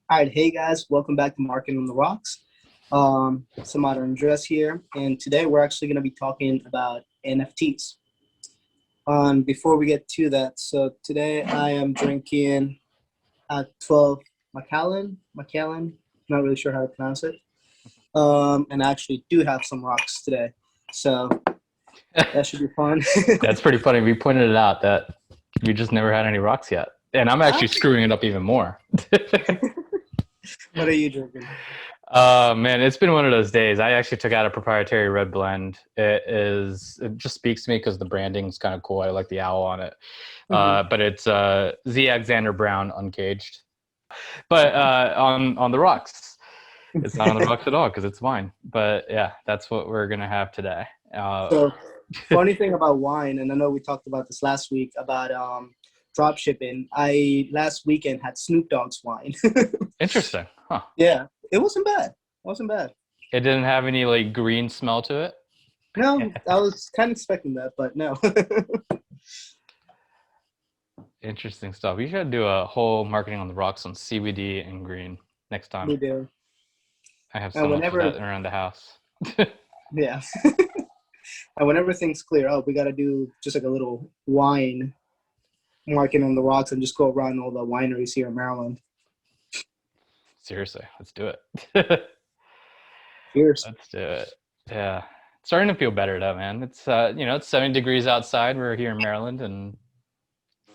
All right, hey guys, welcome back to Marketing on the Rocks. Samad Andres here, and today we're actually going to be talking about NFTs. Before we get to that, so today I am drinking at 12 Macallan, not really sure how to pronounce it. And I actually do have some rocks today, so that should be fun. That's pretty funny. We pointed it out that we just never had any rocks yet. And I'm Ah, actually screwing it up even more. what are you drinking? Man, it's been one of those days. I actually took out a proprietary red blend. It just speaks to me because the branding is kind of cool. I like the owl on it. Hmm. But it's Z. Alexander Brown Uncaged. But on the rocks, it's not on the rocks at all because it's wine. But yeah, that's what we're gonna have today. So, funny thing about wine, and I know we talked about this last week about drop shipping. I last weekend had Snoop Dogg's wine. Interesting, huh? Yeah, it wasn't bad. Wasn't bad. It didn't have any like green smell to it. No, I was kind of expecting that, but no. Interesting stuff. We should do a whole marketing on the rocks on CBD and green next time. We do. I have And so much of whenever, that around the house. yeah, and whenever things clear up, we got to do just like a little wine marketing on the rocks and just go around all the wineries here in Maryland. Seriously, let's do it. Cheers. Let's do it. Yeah. It's starting to feel better though, man. It's 70 degrees outside. We're here in Maryland and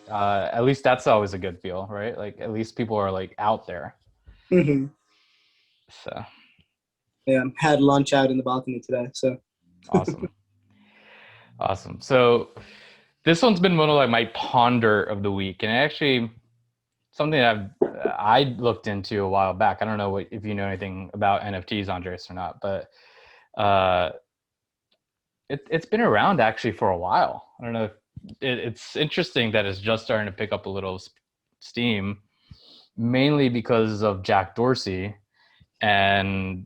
at least that's always a good feel, right? Like at least people are like out there. Hmm. So Yeah, had lunch out in the balcony today, so. awesome. Awesome. So this one's been one of like my ponder of the week, and actually something that I looked into a while back. I don't know if you know anything about NFTs, Andres, or not, but uh, it's been around actually for a while. I don't know. It's interesting that it's just starting to pick up a little steam, mainly because of Jack Dorsey and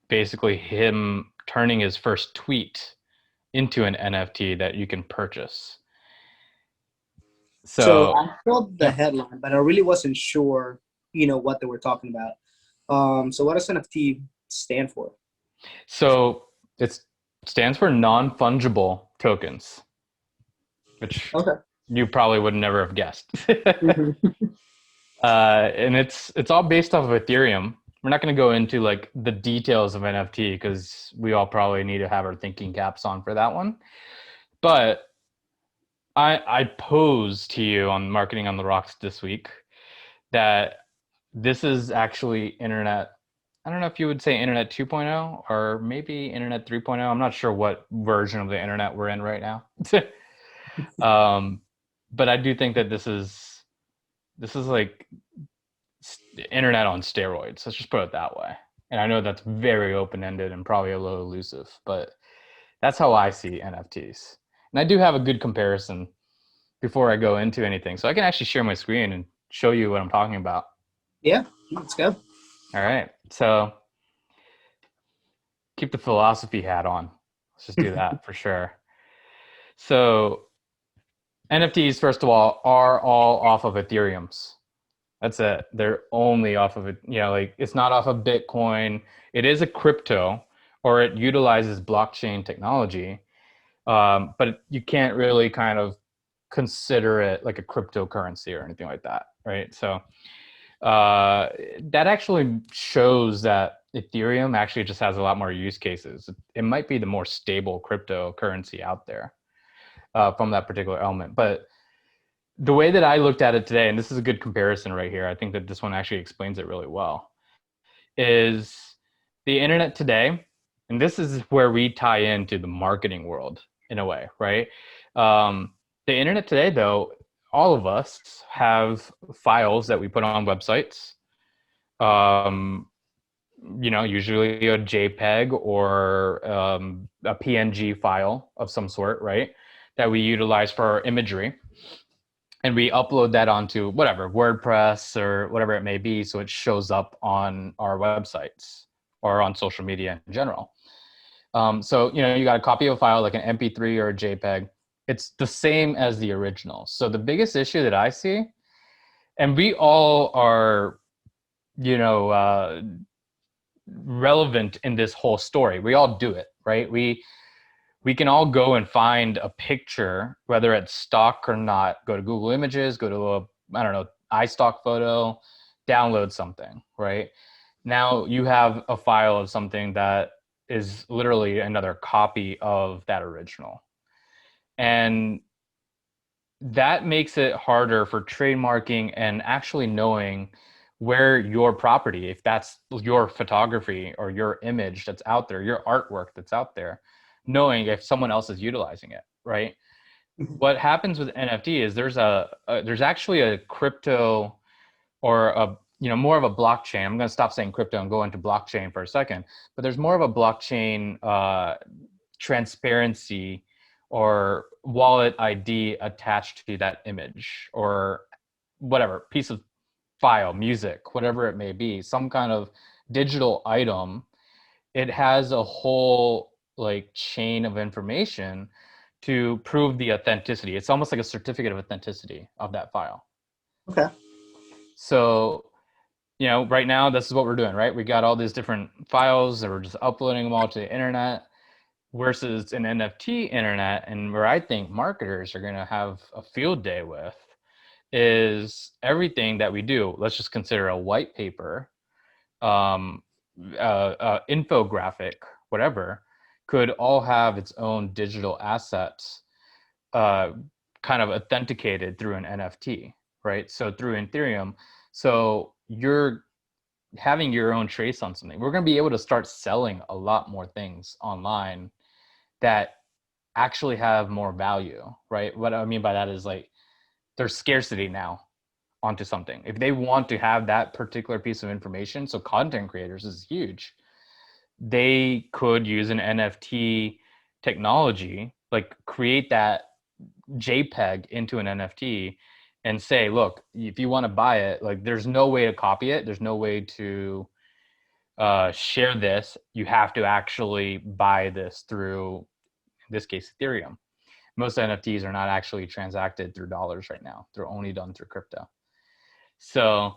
basically him turning his first tweet into an NFT that you can purchase. So So I saw the yeah. headline, but I really wasn't sure, what they were talking about. So what does NFT stand for? So it stands for non-fungible tokens, which Okay. you probably would never have guessed. Hmm. And it's all based off of Ethereum. We're not going to go into like the details of NFT because we all probably need to have our thinking caps on for that one. But I posed to you on Marketing on the Rocks this week that this is actually internet. I don't know if you would say internet 2.0 or maybe internet 3.0. I'm not sure what version of the internet we're in right now. um, but I do think that this is like internet on steroids. Let's just put it that way. And I know that's very open ended and probably a little elusive, but that's how I see NFTs. And I do have a good comparison before I go into anything. So I can actually share my screen and show you what I'm talking about. Yeah, let's go. All right. So keep the philosophy hat on. Let's just do that for sure. So NFTs, first of all, are all off of Ethereum's. That's it. They're only off of it. Like it's not off of Bitcoin. It is a crypto, or it utilizes blockchain technology, but you can't really kind of consider it like a cryptocurrency or anything like that, right? So that actually shows that Ethereum actually just has a lot more use cases. It might be the more stable cryptocurrency out there from that particular element, but the way that I looked at it today, and this is a good comparison right here, I think that this one actually explains it really well, is the internet today, and this is where we tie into the marketing world in a way, right? The internet today, though, all of us have files that we put on websites, um, usually a JPEG or a PNG file of some sort, right? That we utilize for our imagery and we upload that onto whatever WordPress or whatever it may be, so it shows up on our websites or on social media in general. So you got a copy of a file like an MP3 or a JPEG. It's the same as the original. So the biggest issue that I see, and we all are you know, relevant in this whole story. We all do it, right? We can all go and find a picture, whether it's stock or not. Go to Google Images, go to I don't know, iStock photo, download something, right? Now you have a file of something that is literally another copy of that original. And that makes it harder for trademarking and actually knowing where your property, if that's your photography or your image that's out there, your artwork that's out there, knowing if someone else is utilizing it, right? Mhm. What happens with NFT is there's actually a crypto or a more of a blockchain. I'm going to stop saying crypto and go into blockchain for a second, but there's more of a blockchain transparency or wallet ID attached to that image or whatever piece of file, music, whatever it may be, some kind of digital item. It has a whole like chain of information to prove the authenticity. It's almost like a certificate of authenticity of that file. Okay. So right now this is what we're doing, right? We got all these different files and we're just uploading them all to the internet versus an NFT internet. And where I think marketers are going to have a field day with is everything that we do. Let's just consider a white paper, um, infographic, whatever, could all have its own digital assets, uh, kind of authenticated through an NFT, right? So through Ethereum. So you're having your own trace on something. We're going to be able to start selling a lot more things online that actually have more value, right? What I mean by that is like there's scarcity now onto something. If they want to have that particular piece of information, so content creators is huge. They could use an NFT technology, like create that JPEG into an NFT and say, look, if you want to buy it, like there's no way to copy it. There's no way to share this. You have to actually buy this through, in this case, Ethereum. Most NFTs are not actually transacted through dollars right now. They're only done through crypto. So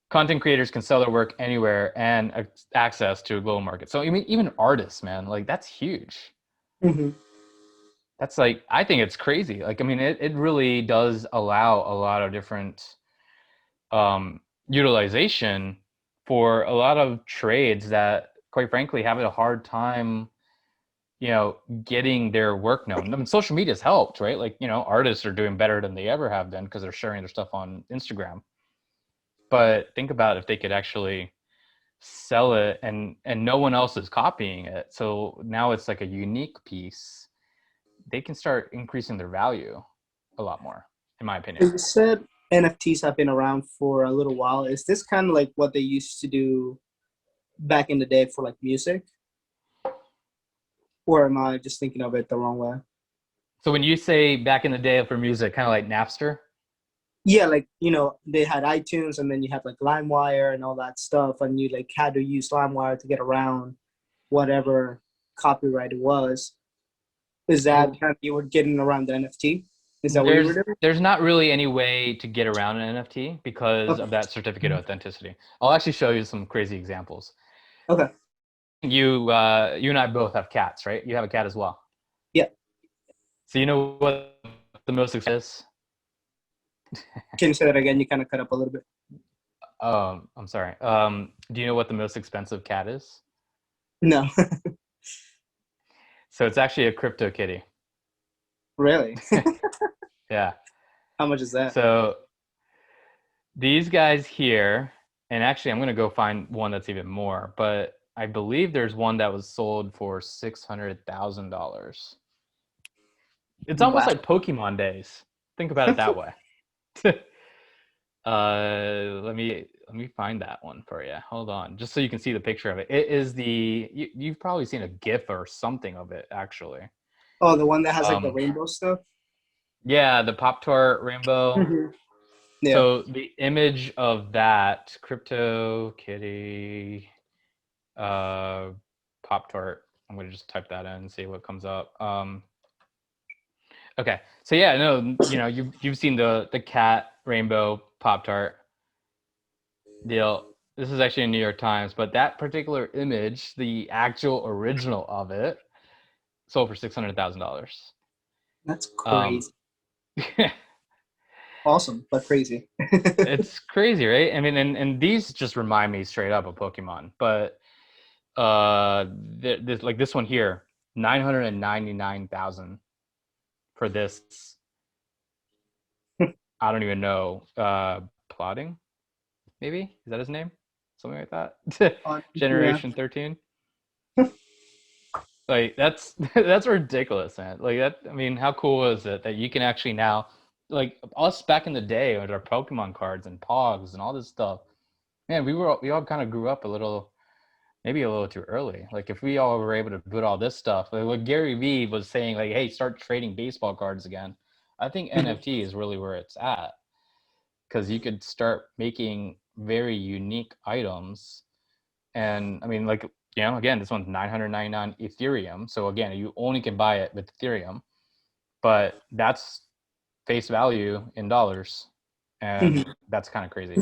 content creators can sell their work anywhere and access to a global market. So even artists, man, like that's huge. Hmm. That's like, I think it's crazy. Like, I mean, it really does allow a lot of different utilization for a lot of trades that, quite frankly, have a hard time, getting their work known. I mean, social media's helped, right? Like, artists are doing better than they ever have been because they're sharing their stuff on Instagram. But think about if they could actually sell it and no one else is copying it. So now it's like a unique piece. They can start increasing their value a lot more, in my opinion. You said NFTs have been around for a little while. Is this kind of like what they used to do back in the day for like music? Or am I just thinking of it the wrong way? So when you say back in the day for music, kind of like Napster. Yeah, like they had iTunes and then you had like LimeWire and all that stuff, and you like had to use LimeWire to get around whatever copyright it was. Is that Well, kind of you were getting around the NFT? Is that what you were there's doing? there's not really any way to get around an NFT because Okay. of that certificate of authenticity. I'll actually show you some crazy examples. Okay. You and I both have cats, right? You have a cat as well. Yeah. So you know what the most expensive is? Can you say that again? You kind of cut up a little bit. I'm sorry. Do you know what the most expensive cat is? No. So it's actually a crypto kitty. Really? Yeah. How much is that? So these guys here, and actually I'm going to go find one that's even more, but I believe there's one that was sold for $600,000. It's almost Wow. like Pokemon days. Think about it that way. Let me find that one for you. Hold on, just so you can see the picture of it. It is you've probably seen a GIF or something of it actually. Oh, the one that has like the Um, rainbow stuff? yeah, the Pop Tart rainbow. Hmm. Yeah. So the image of that crypto kitty uh, Pop Tart. I'm gonna just type that in and see what comes up. Okay, so yeah, no, you've seen the cat rainbow Pop Tart deal. this is actually a New York Times, but that particular image, the actual original of it, sold for $600,000. That's Um, crazy. Awesome, but crazy. it's crazy, right? I mean, and these just remind me straight up of Pokemon, but this like this one here, 999,000 for this. I don't even know. Plotting, maybe is that his name? Something like that. Yeah. Generation 13. Like that's that's ridiculous, man. Like that. I mean, how cool is it that you can actually now, like us back in the day with our Pokemon cards and Pogs and all this stuff. Man, we all kind of grew up a little, maybe a little too early. Like if we all were able to put all this stuff, like what Gary Vee was saying, like, hey, start trading baseball cards again. I think Mhm. NFT is really where it's at because you could start making very unique items. And I mean, like, again, this one's 999 Ethereum. So again, you only can buy it with Ethereum, but that's face value in dollars. And Mhm. that's kind of crazy.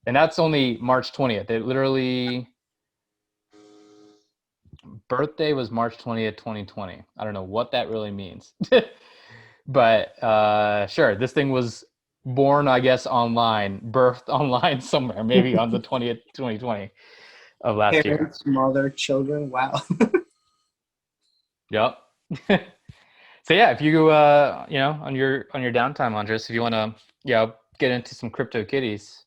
And that's only March 20th. It literally, birthday was March 20th, 2020. I don't know what that really means. But sure, this thing was born, I guess, online, birthed online somewhere, maybe on the 20th, 2020 of last year. Parents, mother, children. Wow. Yep. So yeah, if you on your downtime, Andres, if you want to get into some crypto kitties,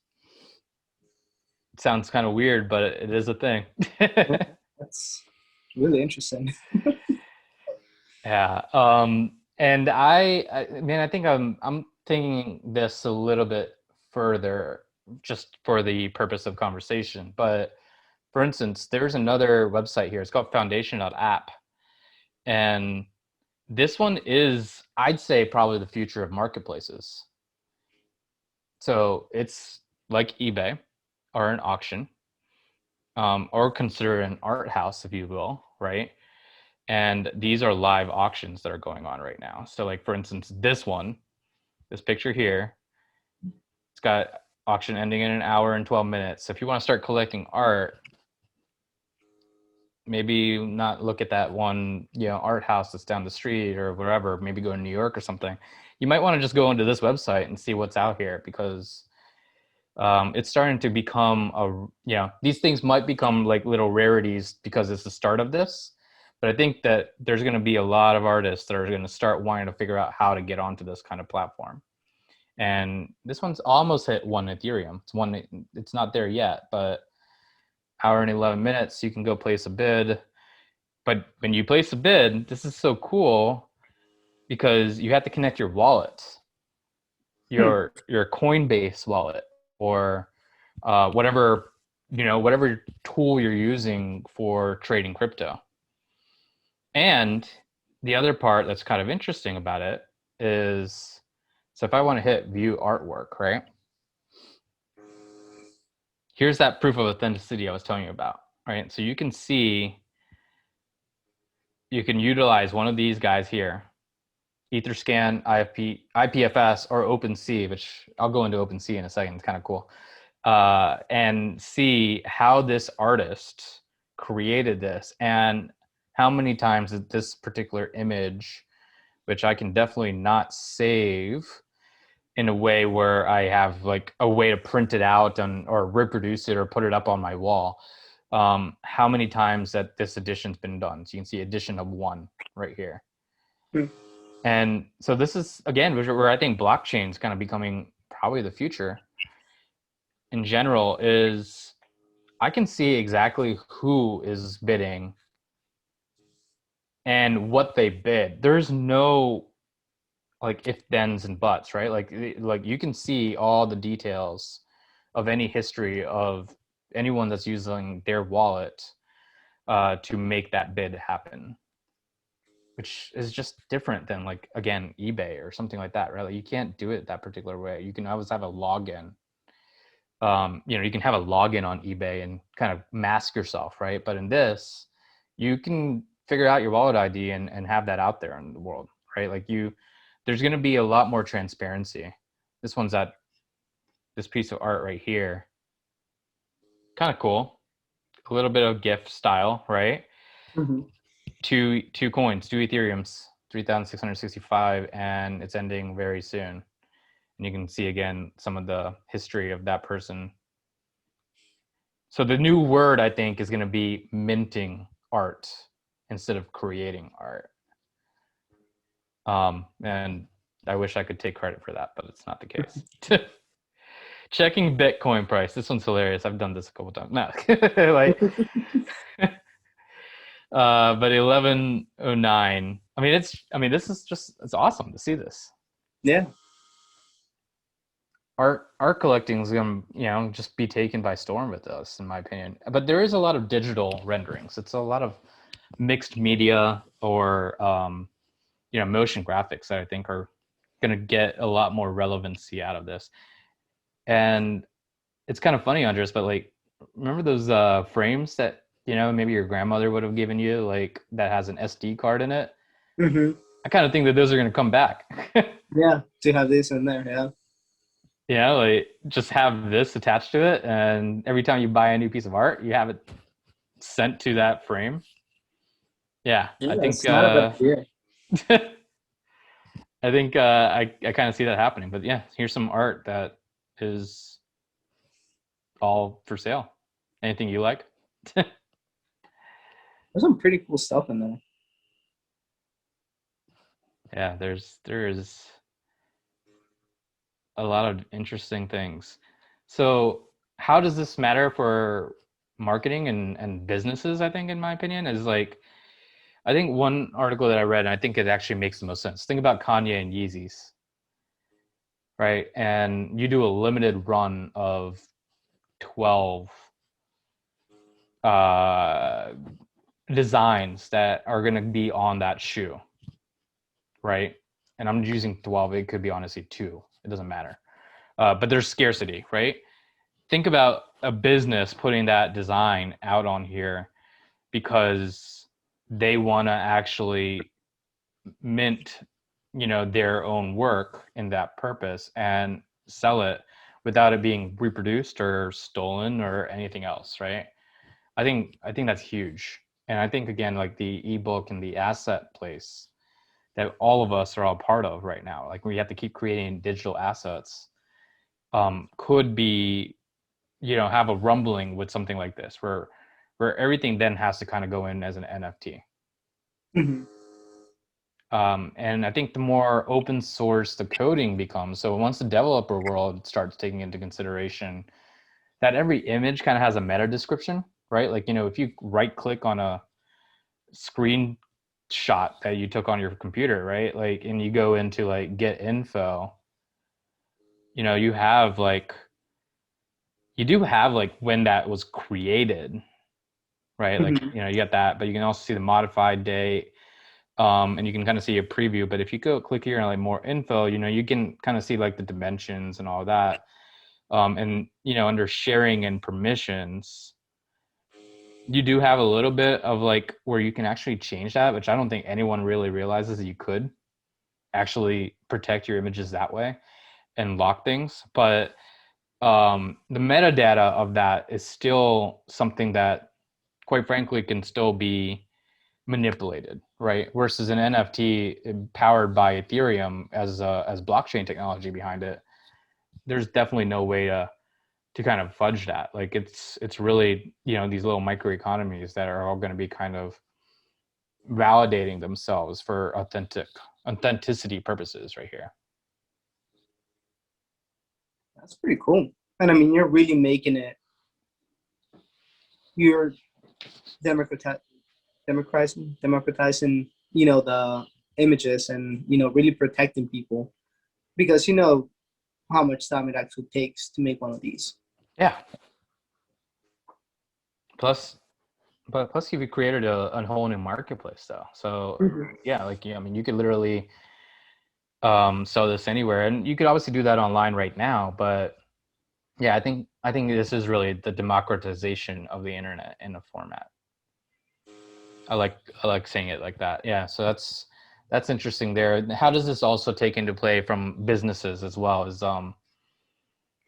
it sounds kind of weird, but it is a thing. That's really interesting. Yeah. And man, I think I'm thinking this a little bit further, just for the purpose of conversation. But for instance, there's another website here. It's called Foundation.app, and this one is, I'd say, probably the future of marketplaces. So it's like eBay or an auction, or consider an art house, if you will, right? And these are live auctions that are going on right now. So, like for instance, this picture here, it's got auction ending in an hour and 12 minutes. So if you want to start collecting art, maybe not look at that one, art house that's down the street or wherever. Maybe go to New York or something. You might want to just go into this website and see what's out here, because it's starting to become these things might become like little rarities because it's the start of this. But I think that there's going to be a lot of artists that are going to start wanting to figure out how to get onto this kind of platform. And this one's almost hit 1 Ethereum. It's not there yet, but hour and 11 minutes, you can go place a bid. But when you place a bid, this is so cool because you have to connect your wallet, Hmm. your Coinbase wallet, or whatever tool you're using for trading crypto. And the other part that's kind of interesting about it is, so if I want to hit view artwork, right? Here's that proof of authenticity I was telling you about, right? So you can see, you can utilize one of these guys here, Etherscan, IPFS, or OpenSea, which I'll go into OpenSea in a second. It's kind of cool. And see how this artist created this and how many times this particular image, which I can definitely not save in a way where I have like a way to print it out or reproduce it or put it up on my wall. How many times that this edition's been done. So you can see edition of 1 right here. Hmm. And so this is, again, where I think blockchain is kind of becoming probably the future in general, is I can see exactly who is bidding and what they bid. There's no like if thens and buts, right? Like you can see all the details of any history of anyone that's using their wallet to make that bid happen, which is just different than, like, again, eBay or something like that, right? Like you can't do it that particular way. You can always have a login. You can have a login on eBay and kind of mask yourself, right? But in this, you can figure out your wallet ID and have that out there in the world, right? There's going to be a lot more transparency. This one's at this piece of art right here. kind of cool. A little bit of GIF style, right? Hmm. Two coins, two Ethereums, 3,665, and it's ending very soon. And you can see again some of the history of that person. So the new word, I think, is going to be minting art instead of creating art. And I wish I could take credit for that, but it's not the case. Checking Bitcoin price. This one's hilarious. I've done this a couple times. No, like, but 1109. I mean, this is just, it's awesome to see this. Yeah. Art collecting is gonna, just be taken by storm with us, in my opinion. But there is a lot of digital renderings. It's a lot of mixed media or motion graphics that I think are gonna get a lot more relevancy out of this. And it's kind of funny, Andres, but like, remember those frames that maybe your grandmother would have given you, like that has an SD card in it? Hmm. I kind of think that those are gonna come back. Yeah. To have this in there. Yeah. Like just have this attached to it, and every time you buy a new piece of art, you have it sent to that frame. Yeah, Yeah. I think It's not a bad idea. I think I kind of see that happening. But yeah, here's some art that is all for sale. Anything you like? There's some pretty cool stuff in there. Yeah, there's a lot of interesting things. So how does this matter for marketing and businesses? I think, in my opinion, is like, I think one article that I read, and I think it actually makes the most sense. Think about Kanye and Yeezys, right? And you do a limited run of 12 uh, designs that are going to be on that shoe, right? And I'm using 12. It could be honestly two. It doesn't matter. But there's scarcity, right? Think about a business putting that design out on here because they want to actually mint their own work in that purpose and sell it without it being reproduced or stolen or anything else, right? I think that's huge. And I think, again, like the ebook and the asset place that all of us are all part of right now, like we have to keep creating digital assets, could be have a rumbling with something like this where everything then has to kind of go in as an NFT. Hmm. And I think the more open source the coding becomes, so once the developer world starts taking into consideration that every image kind of has a meta description, right? Like, if you right click on a screenshot that you took on your computer, right? Like, and you go into like get info, you have like, you do have like when that was created, right? Like, Hmm. you got that, but you can also see the modified date. And you can kind of see a preview, but if you go click here and like more info, you can kind of see like the dimensions and all that. And under sharing and permissions, you do have a little bit of like where you can actually change that, which I don't think anyone really realizes that you could actually protect your images that way and lock things. But the metadata of that is still something that, quite frankly, can still be manipulated, right? Versus an NFT powered by Ethereum as blockchain technology behind it, there's definitely no way to kind of fudge that. Like, it's really these little microeconomies that are all going to be kind of validating themselves for authenticity purposes right here. That's pretty cool. And I mean, you're really making it. You're democratizing, democratizing. The images and really protecting people because how much time it actually takes to make one of these. Yeah. Plus, but plus you've created a whole new marketplace though. So Mhm. yeah, like, I mean, you could literally sell this anywhere, and you could obviously do that online right now. But yeah, I think this is really the democratization of the internet in a format. I like saying it like that. Yeah, so that's interesting there. How does this also take into play from businesses as well? Is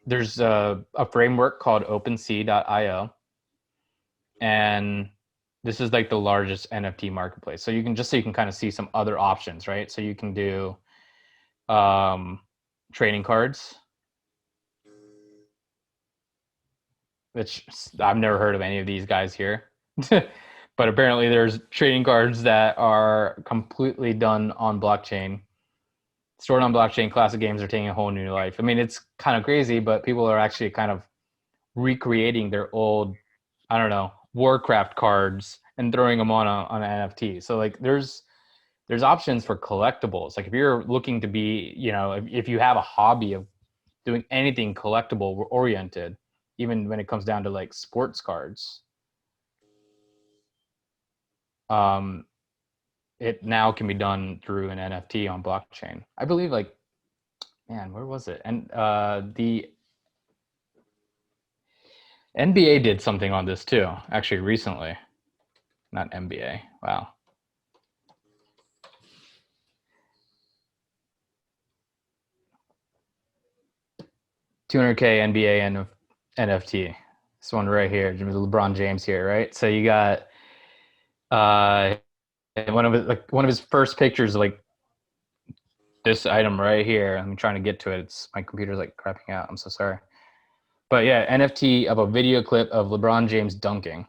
there's a framework called OpenSea.io, and this is like the largest NFT marketplace. So you can just so you can kind of see some other options, right? So you can do trading cards, which I've never heard of any of these guys here. But apparently there's trading cards that are completely done on blockchain, stored on blockchain. Classic games are taking a whole new life. I mean, it's kind of crazy, but people are actually kind of recreating their old, I don't know, Warcraft cards and throwing them on an NFT. So like there's options for collectibles. Like if you're looking to be, if you have a hobby of doing anything collectible oriented, even when it comes down to like sports cards, um, it now can be done through an NFT on blockchain. I believe like, man, where was it? And the NBA did something on this too, actually recently. Not NBA. Wow. 200K NBA and NFT. This one right here, LeBron James here, right? So you got one of his first pictures, like this item right here. I'm trying to get to it. My computer's like crapping out. I'm so sorry. But yeah, NFT of a video clip of LeBron James dunking,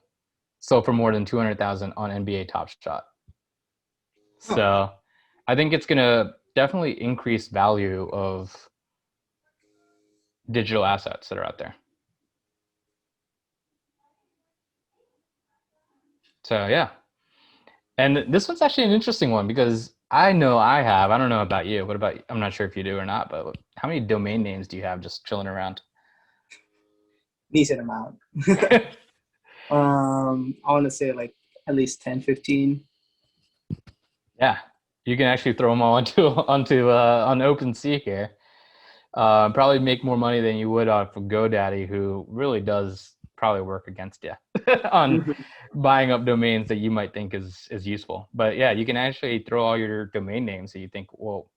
sold for more than 200,000 on NBA Top Shot. So I think it's gonna definitely increase value of digital assets that are out there. So yeah. And this one's actually an interesting one because I know I don't know about you. What about, I'm not sure if you do or not, but how many domain names do you have just chilling around? Decent amount. I want to say like at least 10, 15. Yeah, you can actually throw them all on OpenSea here. Probably make more money than you would off of GoDaddy, who really does probably work against you on buying up domains that you might think is useful. But yeah, you can actually throw all your domain names that you think will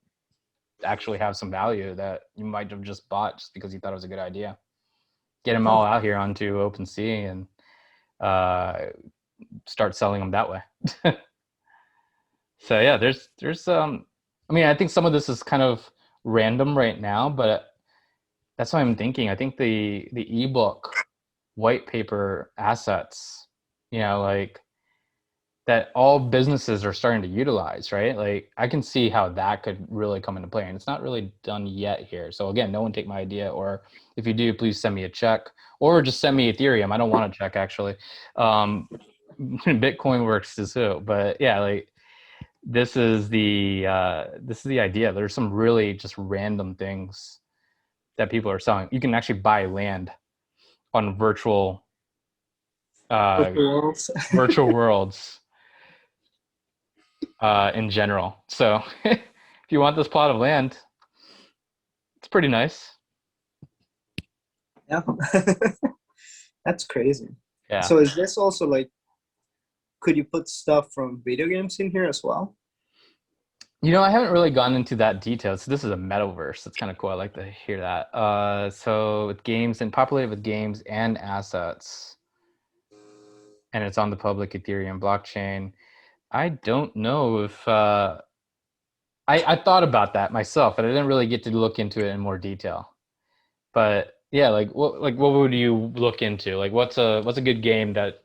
actually have some value that you might have just bought just because you thought it was a good idea. Get them all out here onto OpenSea and start selling them that way. So yeah, there's I mean, I think some of this is kind of random right now, but that's what I'm thinking. I think the ebook white paper assets, like that all businesses are starting to utilize, right? Like I can see how that could really come into play, and it's not really done yet here. So again, no one take my idea, or if you do, please send me a check or just send me Ethereum. I don't want a check actually. Bitcoin works too, but yeah, like this is the idea. There's some really just random things that people are selling. You can actually buy land on uh, virtual worlds in general. So if you want this plot of land, it's pretty nice. Yeah. That's crazy. Yeah. So is this also like, could you put stuff from video games in here as well? I haven't really gone into that detail. So this is a metaverse. That's kind of cool. I like to hear that. So with games and populated with games and assets, and it's on the public Ethereum blockchain. I don't know if I thought about that myself, but I didn't really get to look into it in more detail. But yeah, like what would you look into? Like what's a good game that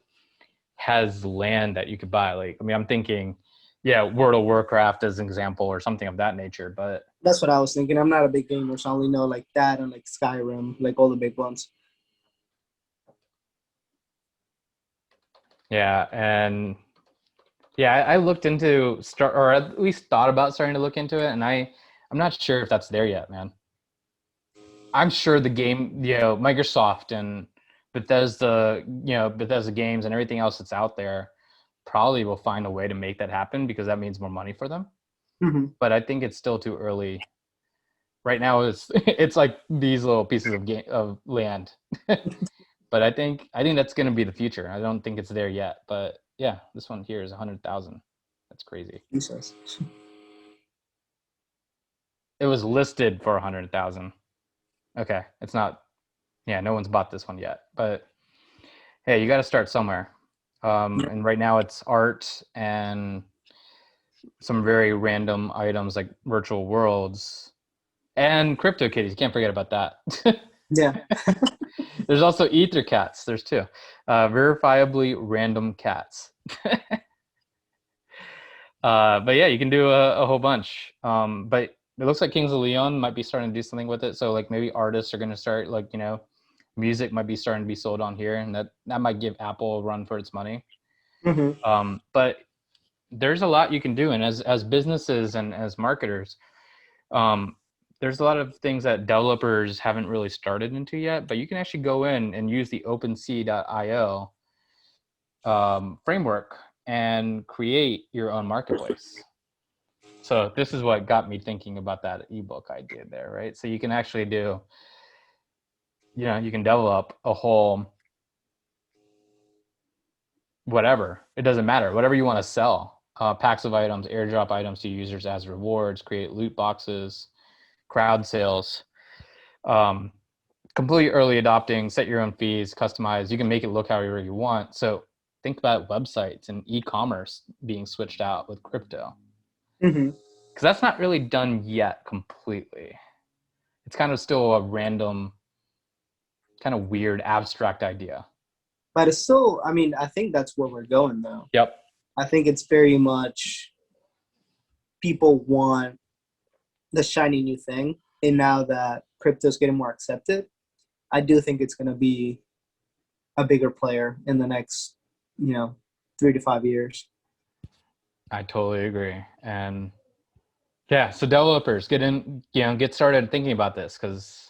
has land that you could buy? Like I mean, I'm thinking, yeah, World of Warcraft as an example or something of that nature. But That's what I was thinking. I'm not a big gamer, so I only know like that and like Skyrim, like all the big ones. yeah, and yeah, I looked into start or at least thought about starting to look into it, and I'm not sure if that's there yet, man. I'm sure the game, Microsoft and Bethesda games and everything else that's out there probably will find a way to make that happen because that means more money for them. Mm-hmm. But I think it's still too early. Right now, it's like these little pieces of land. But I think that's going to be the future. I don't think it's there yet. But yeah, this one here is 100,000. That's crazy. Jesus. It was listed for 100,000. Okay, it's not. Yeah, no one's bought this one yet. But hey, you got to start somewhere. And right now it's art and some very random items like virtual worlds and crypto kitties. Can't forget about that. Yeah. There's also ether cats. There's two, verifiably random cats. But yeah, you can do a whole bunch. But it looks like Kings of Leon might be starting to do something with it. So like maybe artists are going to start like, music might be starting to be sold on here, and that might give Apple a run for its money. Hmm. But there's a lot you can do, and as businesses and as marketers, um, there's a lot of things that developers haven't really started into yet. But you can actually go in and use the OpenSea.io framework and create your own marketplace. So this is what got me thinking about that ebook idea there, right? So you can actually do, you can develop a whole whatever. It doesn't matter. Whatever you want to sell. Packs of items, airdrop items to users as rewards, create loot boxes, crowd sales. Um, Completely early adopting, set your own fees, customize. You can make it look however you want. So think about websites and e-commerce being switched out with crypto. Hmm. Because that's not really done yet completely. It's kind of still a random, kind of weird, abstract idea. But it's still, I mean, I think that's where we're going though. Yep. I think it's very much people want the shiny new thing. And now that crypto's getting more accepted, I do think it's going to be a bigger player in the next, you know, 3 to 5 years. I totally agree. And yeah, so developers get started thinking about this because,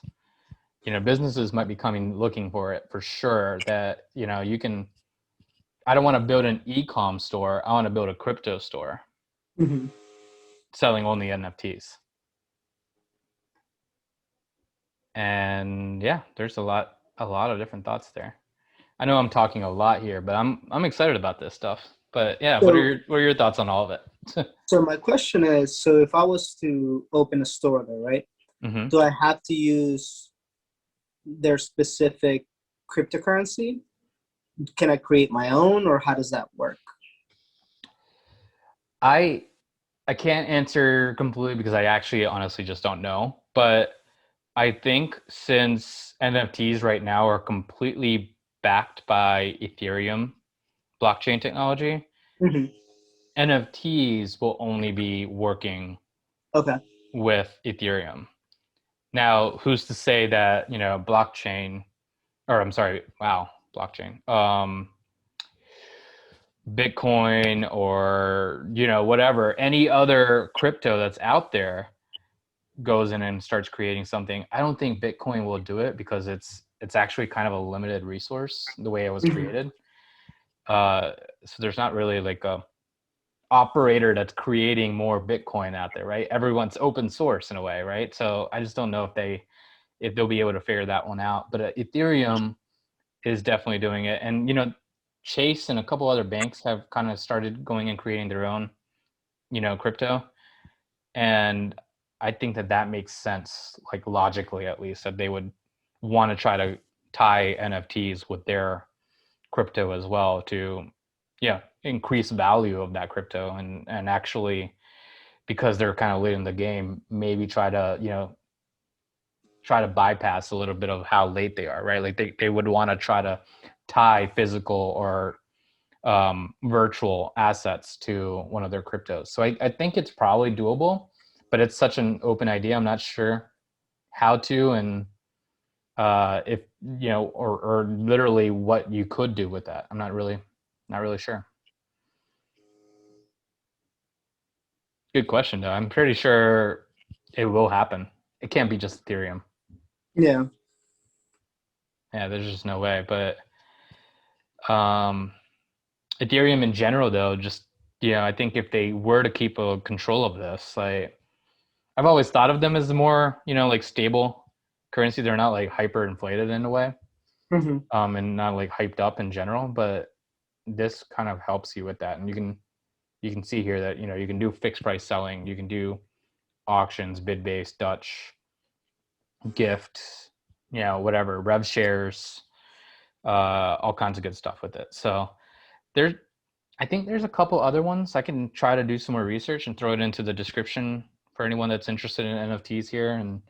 businesses might be coming looking for it for sure that, I don't want to build an e-com store. I want to build a crypto store Hmm. selling only NFTs. And yeah, there's a lot of different thoughts there. I know I'm talking a lot here, but I'm excited about this stuff. But yeah, what are So, your thoughts on all of it? so my question is, so if I was to open a store there, right? Hmm. Do I have to use their specific cryptocurrency? Can I create my own, or how does that work? I I can't answer completely because I actually honestly just don't know. But I think since NFTs right now are completely backed by Ethereum blockchain technology, Hmm. NFTs will only be working Okay. with Ethereum. Now, who's to say that, blockchain, or I'm sorry, wow, blockchain, Bitcoin or, whatever, any other crypto that's out there goes in and starts creating something. I don't think Bitcoin will do it because it's actually kind of a limited resource the way it was Hmm. created. Uh, so there's not really like a operator that's creating more Bitcoin out there, right? Everyone's open source in a way, right? So I just don't know if they'll be able to figure that one out. But Ethereum is definitely doing it, and Chase and a couple other banks have kind of started going and creating their own, crypto, and I think that makes sense, like logically at least, that they would want to try to tie NFTs with their crypto as well to, yeah, increase value of that crypto and actually because they're kind of late in the game, maybe try to bypass a little bit of how late they are, right? Like they would want to try to tie physical or virtual assets to one of their cryptos. So I think it's probably doable, but it's such an open idea. I'm not sure how to and if or literally what you could do with that. I'm not really sure. Good question though. I'm pretty sure it will happen. It can't be just Ethereum. Yeah. Yeah, there's just no way. But um, Ethereum in general, though, just I think if they were to keep a control of this, like I've always thought of them as more, like stable currency. They're not like hyper inflated in a way, Hmm. and not like hyped up in general. But this kind of helps you with that, and you can see here that you can do fixed price selling, you can do auctions, bid based, Dutch, gift, whatever, rev shares, all kinds of good stuff with it. So There, I think there's a couple other ones. I can try to do some more research and throw it into the description for anyone that's interested in NFTs here. And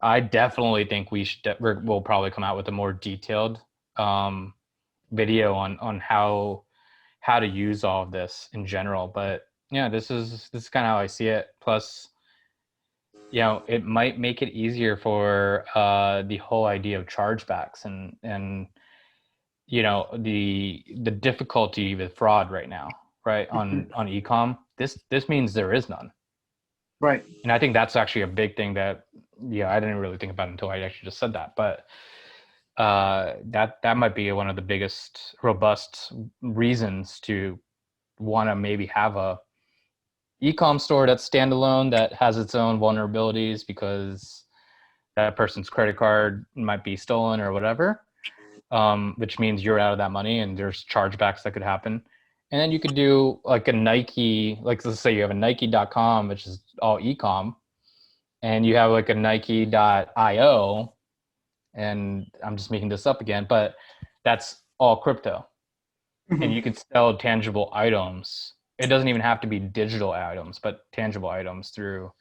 I definitely think we'll probably come out with a more detailed um, video on how to use all of this in general. But yeah, this is kind of how I see it. Plus, it might make it easier for the whole idea of chargebacks and the difficulty with fraud right now, right, on ecom. This means there is none. Right. And I think that's actually a big thing that I didn't really think about until I actually just said that. But that might be one of the biggest robust reasons to want to maybe have a ecom store that's standalone that has its own vulnerabilities because that person's credit card might be stolen or whatever, which means you're out of that money and there's chargebacks that could happen. And then you could do like a Nike, like let's say you have a Nike.com, which is all ecom, and you have like a Nike.io, and I'm just making this up again, but that's all crypto. And you could sell tangible items. It doesn't even have to be digital items, but tangible items through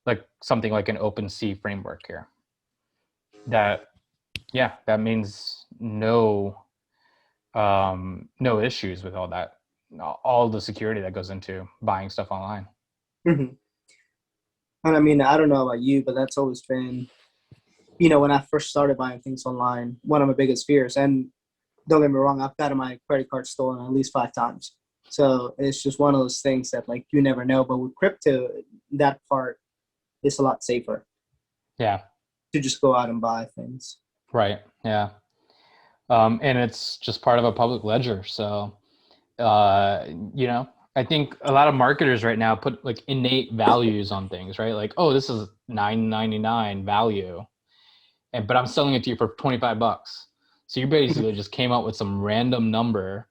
like something like an OpenSea framework here. That means no issues with all the security that goes into buying stuff online. And I mean, I don't know about you, but that's always been, when I first started buying things online, one of my biggest fears. And don't get me wrong, I've gotten my credit card stolen at least 5 times. So it's just one of those things that like you never know. But with crypto, that part is a lot safer Yeah. to just go out and buy things. Right. Yeah. And it's just part of a public ledger. So, I think a lot of marketers right now put like innate values on things, right? Like, oh, this is $9.99 value, but I'm selling it to you for $25. So you basically just came up with some random number,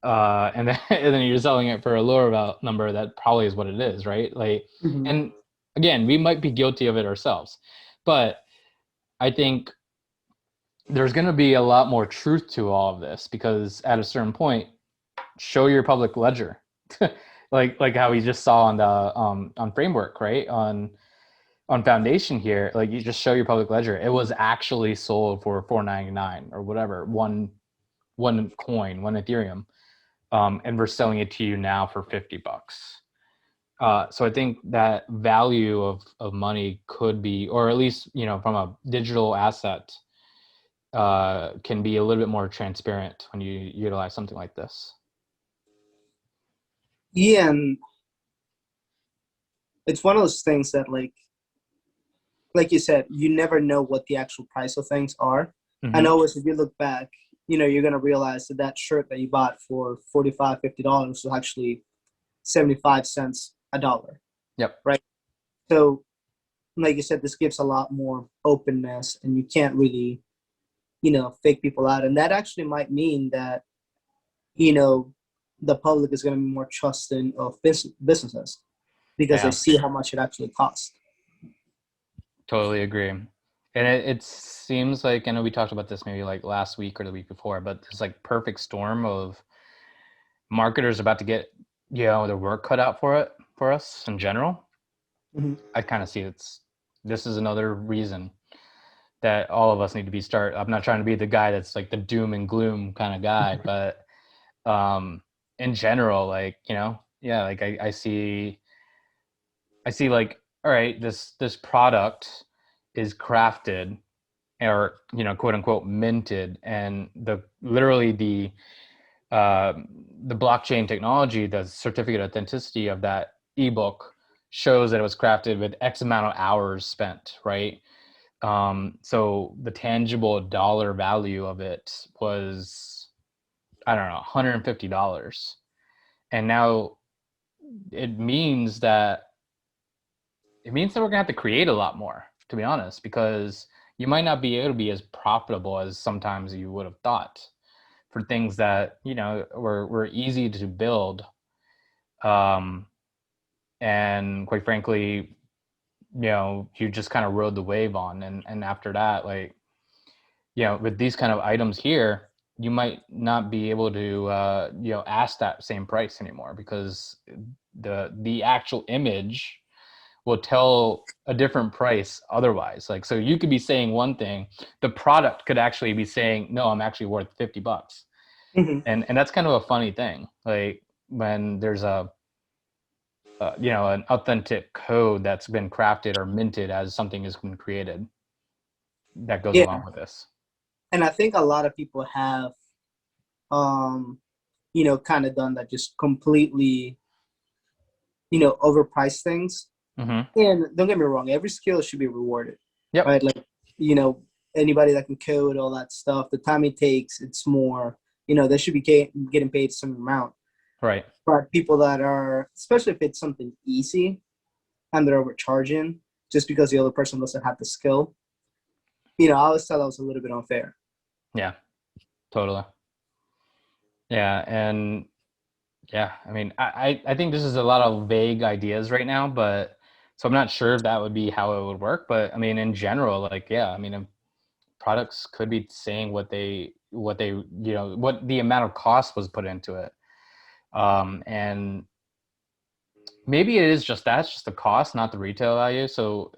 and then and then you're selling it for a lower number that probably is what it is, right? Like, and again, we might be guilty of it ourselves, but I think there's going to be a lot more truth to all of this because at a certain point, show your public ledger, like how we just saw on the on framework, right? On foundation here, like you just show your public ledger. It was actually sold for $4.99 or whatever, one coin, one Ethereum, and we're selling it to you now for $50. So I think that value of money could be, or at least from a digital asset, can be a little bit more transparent when you utilize something like this. Yeah, and it's one of those things that like you said, you never know what the actual price of things are. I know if you look back, you're going to realize that shirt that you bought for $45, $50 was actually 75 cents a dollar. Yep. Right. So, like you said, this gives a lot more openness and you can't really, fake people out. And that actually might mean that, the public is going to be more trusting of businesses because they see how much it actually costs. Totally agree. And it seems like, I know we talked about this maybe like last week or the week before, but there's like perfect storm of marketers about to get, their work cut out for us in general. I kind of see this is another reason that all of us need to I'm not trying to be the guy that's like the doom and gloom kind of guy, but in general, like, like I see like, all right, this product is crafted or quote unquote minted, and literally the blockchain technology, the certificate of authenticity of that ebook shows that it was crafted with X amount of hours spent, right? So the tangible dollar value of it was, I don't know, $150. And now it means that we're gonna have to create a lot more, to be honest, because you might not be able to be as profitable as sometimes you would have thought for things that were easy to build, and quite frankly, you just kind of rode the wave on, and after that, like, with these kind of items here, you might not be able to ask that same price anymore, because the actual image will tell a different price otherwise. Like, so you could be saying one thing, the product could actually be saying, no, I'm actually worth $50. Hmm. And that's kind of a funny thing. Like, when there's an authentic code that's been crafted or minted as something has been created that goes Yeah, along with this. and I think a lot of people have, um, kind of done that, just completely, overpriced things. Mm-hmm. And don't get me wrong, every skill should be rewarded, Yep. right? Like, you know, anybody that can code, all that stuff, the time it takes, it's more, they should be getting paid some amount. Right. But people that are, especially if it's something easy and they're overcharging just because the other person doesn't have the skill, I always thought that was a little bit unfair. Yeah, totally. Yeah. And yeah, I mean, I think this is a lot of vague ideas right now, but so I'm not sure if that would be how it would work. But I mean, in general, like, yeah, I mean, products could be saying what the amount of cost was put into it. And maybe it is just that's just the cost, not the retail value. So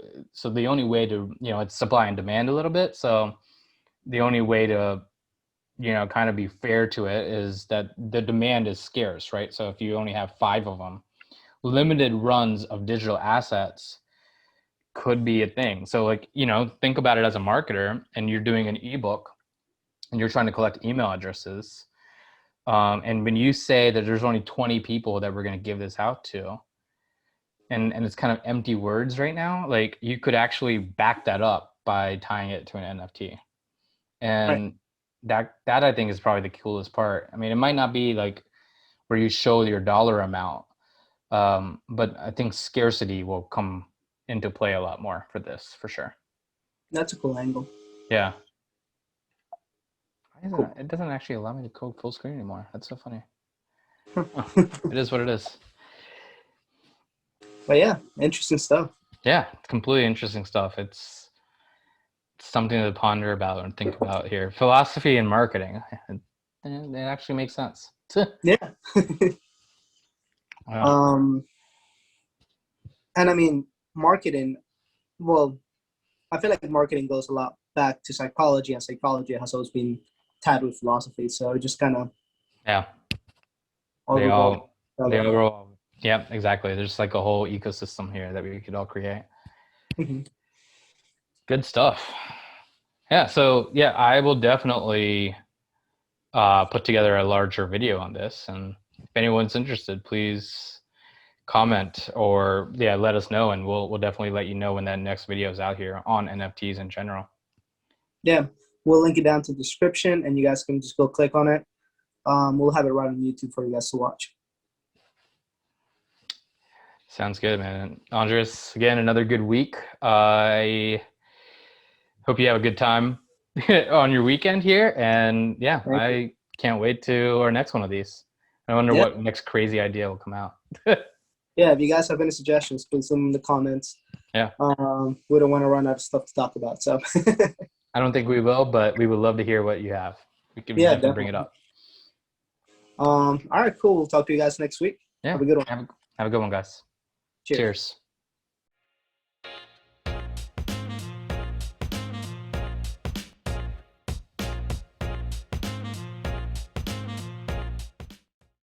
the only way to, it's supply and demand a little bit. So the only way to, kind of be fair to it is that the demand is scarce, right? So if you only have 5 of them, limited runs of digital assets could be a thing. So, like, think about it as a marketer, and you're doing an ebook and you're trying to collect email addresses. And when you say that there's only 20 people that we're going to give this out to, and it's kind of empty words right now, like, you could actually back that up by tying it to an NFT. Right. And that I think is probably the coolest part. I mean, it might not be like where you show your dollar amount, but I think scarcity will come into play a lot more for this, for sure. That's a cool angle. Yeah. Why isn't Cool. it doesn't actually allow me to code full screen anymore. That's so funny. Huh. It is what it is. But yeah, interesting stuff. Yeah, it's completely interesting stuff. It's something to ponder about and think about here. Philosophy and marketing. It actually makes sense. Yeah. Wow. um, and I mean, marketing, well, I feel like marketing goes a lot back to psychology, and psychology has always been tied with philosophy. So it just kind of Yeah. all They revolves all around they each other. overall. Yeah, exactly. There's like a whole ecosystem here that we could all create. Mhm. Good stuff. Yeah, so yeah, I will definitely put together a larger video on this, and if anyone's interested, please comment or let us know, and we'll definitely let you know when that next video is out here on NFTs in general. Yeah, we'll link it down to the description, and you guys can just go click on it. We'll have it right on YouTube for you guys to watch. Sounds good, man. Andres, again, another good week. I hope you have a good time on your weekend here, and yeah, Thank you. I can't wait to our next one of these. I wonder Yeah, what next crazy idea will come out. yeah. If you guys have any suggestions, please leave them in the comments. Yeah, We don't want to run out of stuff to talk about. So I don't think we will, but we would love to hear what you have. We can yeah, definitely bring it definitely. up. All right, cool. We'll talk to you guys next week. Yeah, Have a good one. have a good one, guys. Cheers. Cheers.